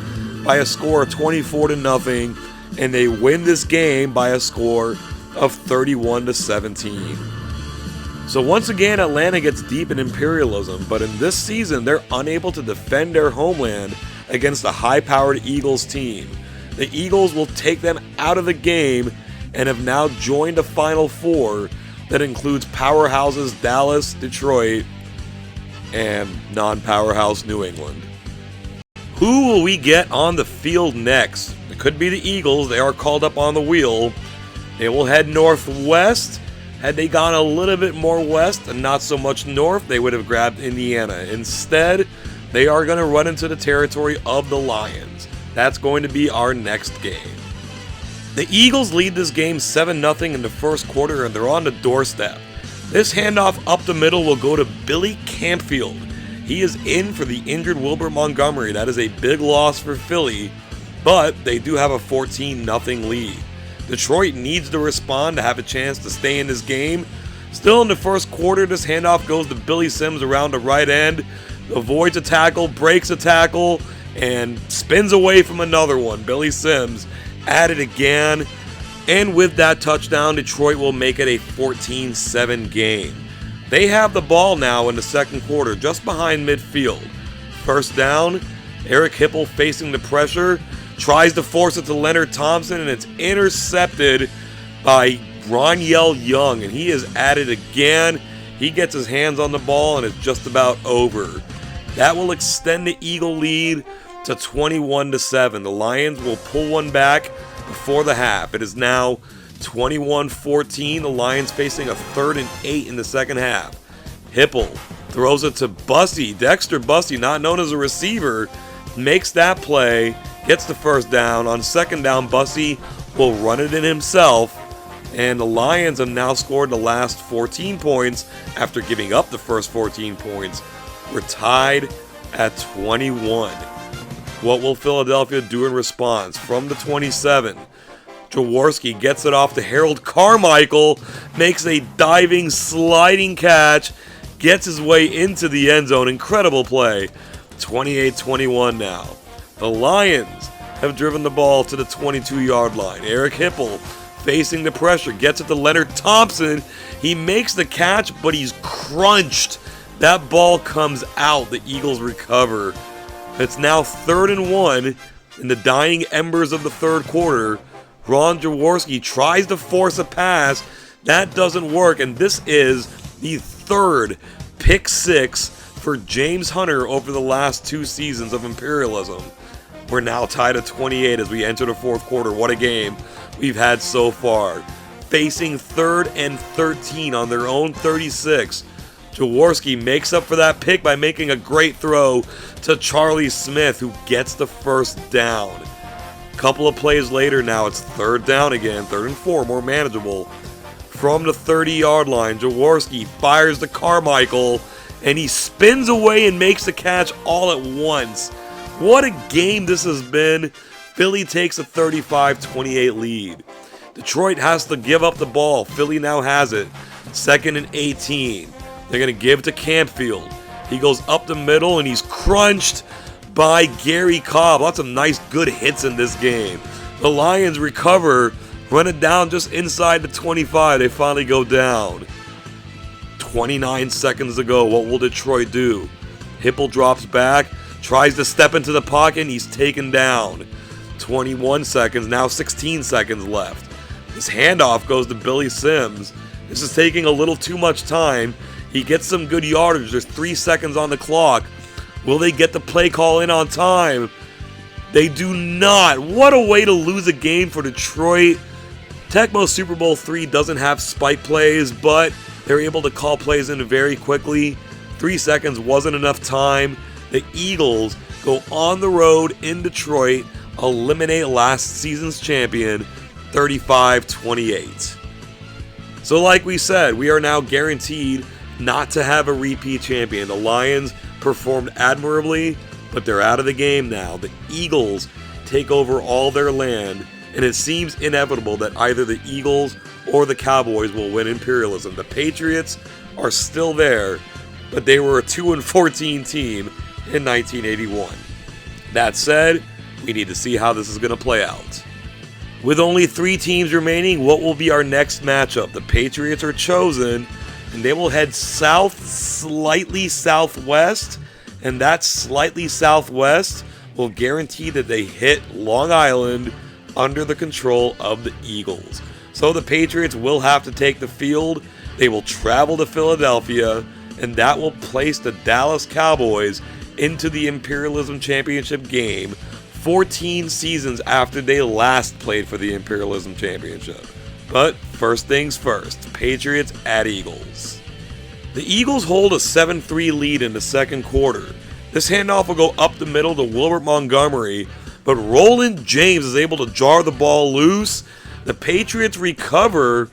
A: by a score of 24-0, and they win this game by a score of 31-17. So once again, Atlanta gets deep in imperialism, but in this season, they're unable to defend their homeland against a high-powered Eagles team. The Eagles will take them out of the game and have now joined a Final Four that includes powerhouses Dallas, Detroit, and non-powerhouse New England. Who will we get on the field next? It could be the Eagles. They are called up on the wheel. They will head northwest. Had they gone a little bit more west and not so much north, they would have grabbed Indiana. Instead, they are going to run into the territory of the Lions. That's going to be our next game. The Eagles lead this game 7-0 in the first quarter, and they're on the doorstep. This handoff up the middle will go to Billy Campfield. He is in for the injured Wilbert Montgomery. That is a big loss for Philly, but they do have a 14-0 lead. Detroit needs to respond to have a chance to stay in this game. Still in the first quarter, this handoff goes to Billy Sims around the right end. Avoids a tackle, breaks a tackle, and spins away from another one. Billy Sims at it again. And with that touchdown, Detroit will make it a 14-7 game. They have the ball now in the second quarter, just behind midfield. First down, Eric Hipple facing the pressure. Tries to force it to Leonard Thompson, and it's intercepted by Roniel Young, and he is at it again. He gets his hands on the ball, and it's just about over. That will extend the Eagle lead to 21-7. The Lions will pull one back before the half. It is now 21-14. The Lions facing a 3rd and 8 in the second half. Hipple throws it to Bussey. Dexter Bussey, not known as a receiver, makes that play. Gets the first down. On second down, Bussey will run it in himself. And the Lions have now scored the last 14 points after giving up the first 14 points. We're tied at 21. What will Philadelphia do in response? From the 27, Jaworski gets it off to Harold Carmichael, makes a diving, sliding catch, gets his way into the end zone. Incredible play. 28-21 now. The Lions have driven the ball to the 22-yard line. Eric Hipple facing the pressure, gets it to Leonard Thompson. He makes the catch, but he's crunched. That ball comes out. The Eagles recover. It's now 3rd and 1 in the dying embers of the third quarter. Ron Jaworski tries to force a pass. That doesn't work, and this is the 3rd pick 6 for James Hunter over the last 2 seasons of Imperialism. We're now tied at 28 as we enter the fourth quarter. What a game we've had so far. Facing 3rd and 13 on their own 36. Jaworski makes up for that pick by making a great throw to Charlie Smith, who gets the first down. A couple of plays later now, it's 3rd down again, 3rd and 4, more manageable. from the 30-yard line. Jaworski fires to Carmichael, and he spins away and makes the catch all at once. What a game this has been. Philly takes a 35-28 lead. Detroit has to give up the ball. Philly now has it. 2nd and 18. They're going to give to Campfield. He goes up the middle, and he's crunched by Gary Cobb. Lots of nice, good hits in this game. The Lions recover, run it down just inside the 25. They finally go down. 29 seconds to go. What will Detroit do? Hipple drops back, tries to step into the pocket, and he's taken down. 21 seconds, now 16 seconds left. His handoff goes to Billy Sims. This is taking a little too much time. He gets some good yardage. There's 3 seconds on the clock. Will they get the play call in on time? They do not. What a way to lose a game for Detroit. Tecmo Super Bowl III doesn't have spike plays, but they're able to call plays in very quickly. 3 seconds wasn't enough time. The Eagles go on the road in Detroit, eliminate last season's champion, 35-28. So like we said, we are now guaranteed not to have a repeat champion. The Lions performed admirably, but they're out of the game now. The Eagles take over all their land, and it seems inevitable that either the Eagles or the Cowboys will win Imperialism. The Patriots are still there, but they were a 2-14 team in 1981. That said, we need to see how this is going to play out. With only 3 teams remaining, what will be our next matchup? The Patriots are chosen, and they will head south, slightly southwest, and that slightly southwest will guarantee that they hit Long Island under the control of the Eagles. So the Patriots will have to take the field. They will travel to Philadelphia, and that will place the Dallas Cowboys into the Imperialism Championship game 14 seasons after they last played for the Imperialism Championship. But first things first, Patriots at Eagles. The Eagles hold a 7-3 lead in the second quarter. This handoff will go up the middle to Wilbert Montgomery, but Roland James is able to jar the ball loose. The Patriots recover,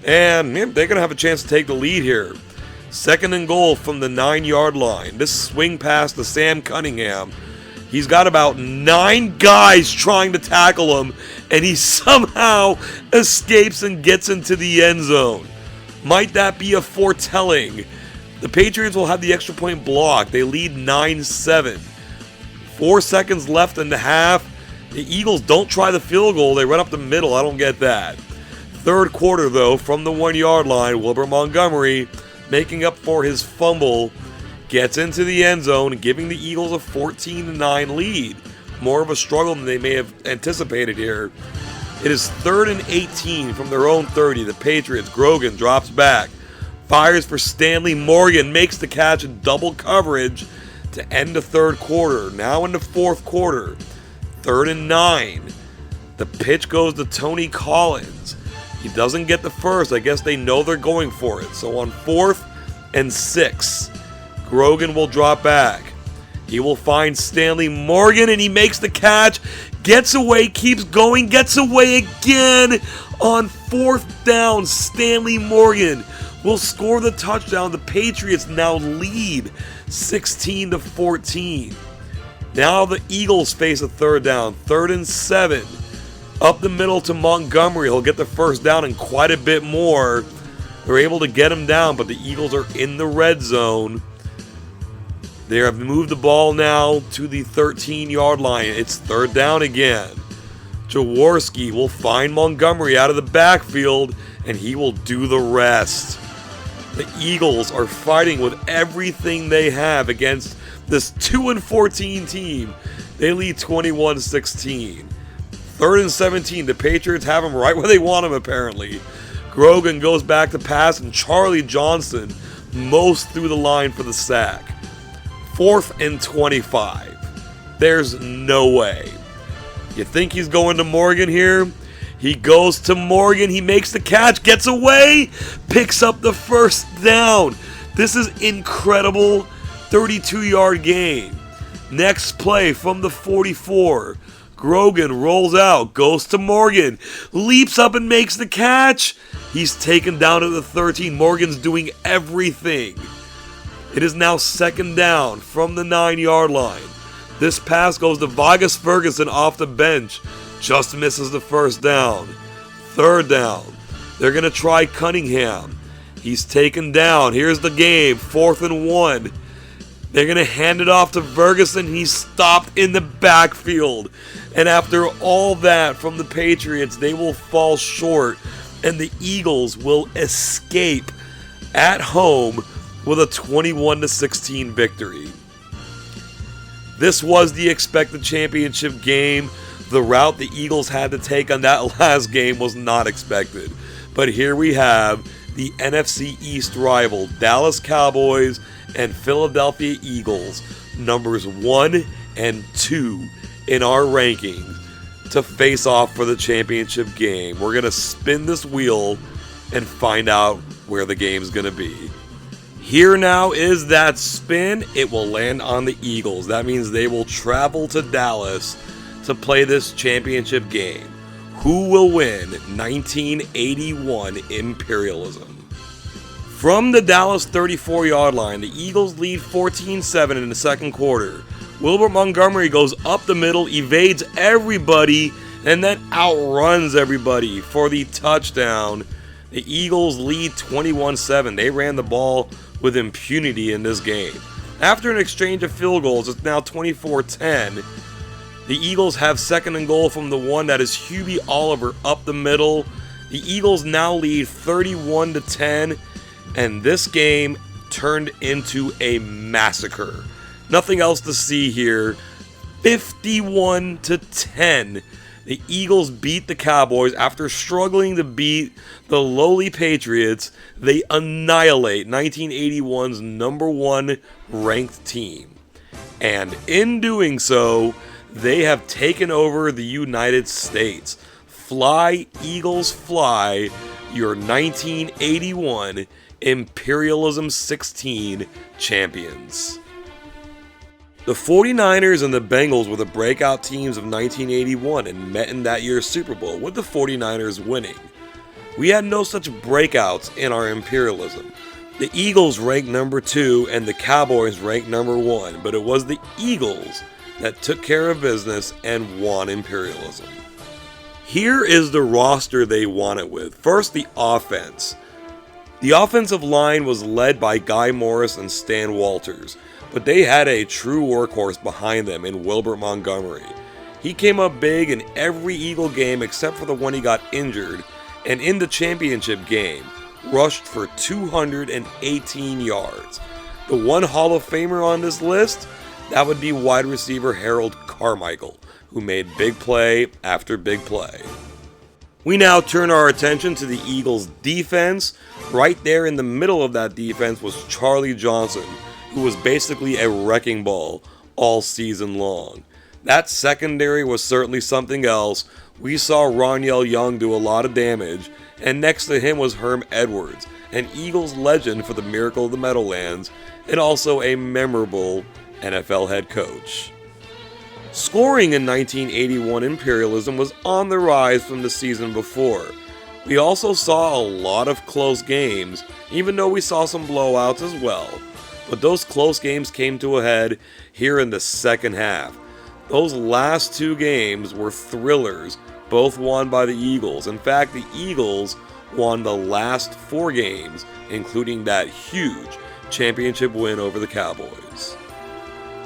A: and they're going to have a chance to take the lead here. 2nd and goal from the 9-yard line. This swing pass to Sam Cunningham. He's got about 9 guys trying to tackle him, and he somehow escapes and gets into the end zone. Might that be a foretelling? The Patriots will have the extra point block. They lead 9-7. 4 seconds left in the half. The Eagles don't try the field goal. They run up the middle. I don't get that. 3rd quarter, though, from the 1-yard line, Wilbert Montgomery, making up for his fumble, gets into the end zone, giving the Eagles a 14-9 lead. More of a struggle than they may have anticipated here. It is 3rd and 18 from their own 30. The Patriots, Grogan drops back, fires for Stanley Morgan, makes the catch in double coverage to end the 3rd quarter. Now in the 4th quarter, 3rd and 9. The pitch goes to Tony Collins. He doesn't get the first. I guess they know they're going for it. So on 4th and 6, Grogan will drop back. He will find Stanley Morgan, and he makes the catch. Gets away, keeps going, gets away again. On 4th down, Stanley Morgan will score the touchdown. The Patriots now lead 16-14. Now the Eagles face a 3rd down, 3rd and 7. Up the middle to Montgomery. He'll get the first down and quite a bit more. They're able to get him down, but the Eagles are in the red zone. They have moved the ball now to the 13-yard line. It's 3rd down again. Jaworski will find Montgomery out of the backfield, and he will do the rest. The Eagles are fighting with everything they have against this 2-14 team. They lead 21-16. 3rd and 17. The Patriots have him right where they want him, apparently. Grogan goes back to pass, and Charlie Johnson most through the line for the sack. 4th and 25. There's no way. You think he's going to Morgan here? He goes to Morgan. He makes the catch, gets away, picks up the first down. This is incredible. 32-yard gain. Next play from the 44. Grogan rolls out, goes to Morgan, leaps up and makes the catch, He's taken down at the 13. Morgan's doing everything. It is now second down from the 9-yard line. This pass goes to Vargas Ferguson off the bench. Just misses the first down. Third down. They're going to try Cunningham. He's taken down. Here's the game. 4th and 1. They're going to hand it off to Ferguson. He's stopped in the backfield. And after all that from the Patriots, they will fall short. And the Eagles will escape at home with a 21-16 victory. This was the expected championship game. The route the Eagles had to take on that last game was not expected. But here we have the NFC East rival, Dallas Cowboys and Philadelphia Eagles, numbers 1 and 2 in our rankings, to face off for the championship game. We're going to spin this wheel and find out where the game's going to be. Here now is that spin. It will land on the Eagles. That means they will travel to Dallas to play this championship game. Who will win 1981 Imperialism? From the Dallas 34-yard line, the Eagles lead 14-7 in the second quarter. Wilbert Montgomery goes up the middle, evades everybody, and then outruns everybody for the touchdown. The Eagles lead 21-7. They ran the ball with impunity in this game. After an exchange of field goals, it's now 24-10. The Eagles have second and goal from the one that is Hubie Oliver up the middle. The Eagles now lead 31-10, and this game turned into a massacre. Nothing else to see here. 51-10. The Eagles beat the Cowboys after struggling to beat the lowly Patriots. They annihilate 1981's number 1 ranked team. And in doing so, they have taken over the United States. Fly, Eagles, fly, your 1981 Imperialism 16 champions. The 49ers and the Bengals were the breakout teams of 1981 and met in that year's Super Bowl, with the 49ers winning. We had no such breakouts in our Imperialism. The Eagles ranked number 2 and the Cowboys ranked number 1, but it was the Eagles that took care of business and won Imperialism. Here is the roster they won it with. First, the offense. The offensive line was led by Guy Morris and Stan Walters, but they had a true workhorse behind them in Wilbert Montgomery. He came up big in every Eagle game except for the one he got injured, and in the championship game, rushed for 218 yards. The one Hall of Famer on this list, that would be wide receiver Harold Carmichael, who made big play after big play. We now turn our attention to the Eagles' defense. Right there in the middle of that defense was Charlie Johnson, who was basically a wrecking ball all season long. That secondary was certainly something else. We saw Roniel Young do a lot of damage, and next to him was Herm Edwards, an Eagles legend for the Miracle of the Meadowlands, and also a memorable NFL head coach. Scoring in 1981 Imperialism was on the rise from the season before. We also saw a lot of close games, even though we saw some blowouts as well. But those close games came to a head here in the second half. Those last 2 games were thrillers, both won by the Eagles. In fact, the Eagles won the last 4 games, including that huge championship win over the Cowboys.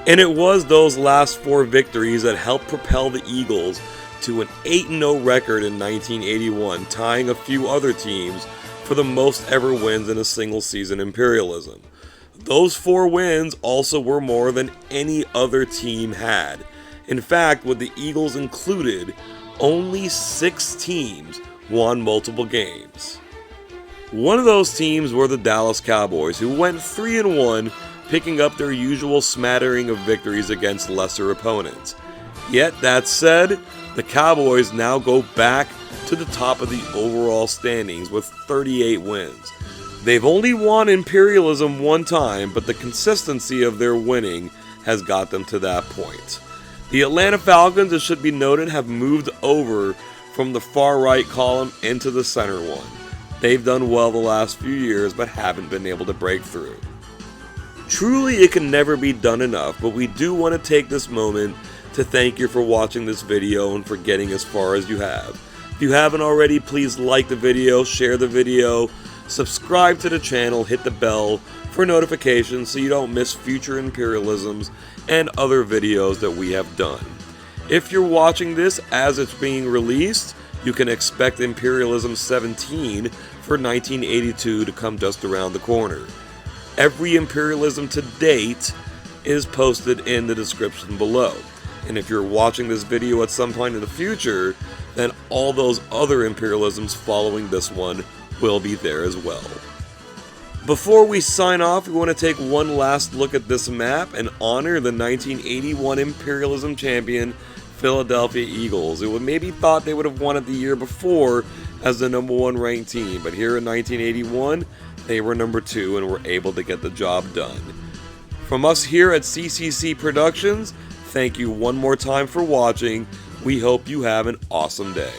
A: And it was those last 4 victories that helped propel the Eagles to an 8-0 record in 1981, tying a few other teams for the most ever wins in a single season Imperialism. Those 4 wins also were more than any other team had. In fact, with the Eagles included, only 6 teams won multiple games. One of those teams were the Dallas Cowboys, who went 3-1, picking up their usual smattering of victories against lesser opponents. Yet, that said, the Cowboys now go back to the top of the overall standings with 38 wins. They've only won Imperialism 1 time, but the consistency of their winning has got them to that point. The Atlanta Falcons, it should be noted, have moved over from the far right column into the center one. They've done well the last few years, but haven't been able to break through. Truly, it can never be done enough, but we do want to take this moment to thank you for watching this video and for getting as far as you have. If you haven't already, please like the video, share the video, subscribe to the channel, hit the bell for notifications so you don't miss future imperialisms and other videos that we have done. If you're watching this as it's being released, you can expect Imperialism 17 for 1982 to come just around the corner. Every imperialism to date is posted in the description below. And if you're watching this video at some point in the future, then all those other imperialisms following this one will be there as well. Before we sign off, we want to take one last look at this map and honor the 1981 imperialism champion, Philadelphia Eagles. It was maybe thought they would have won it the year before as the #1 ranked team, but here in 1981, they were #2 and were able to get the job done. From us here at CCC Productions, thank you one more time for watching. We hope you have an awesome day.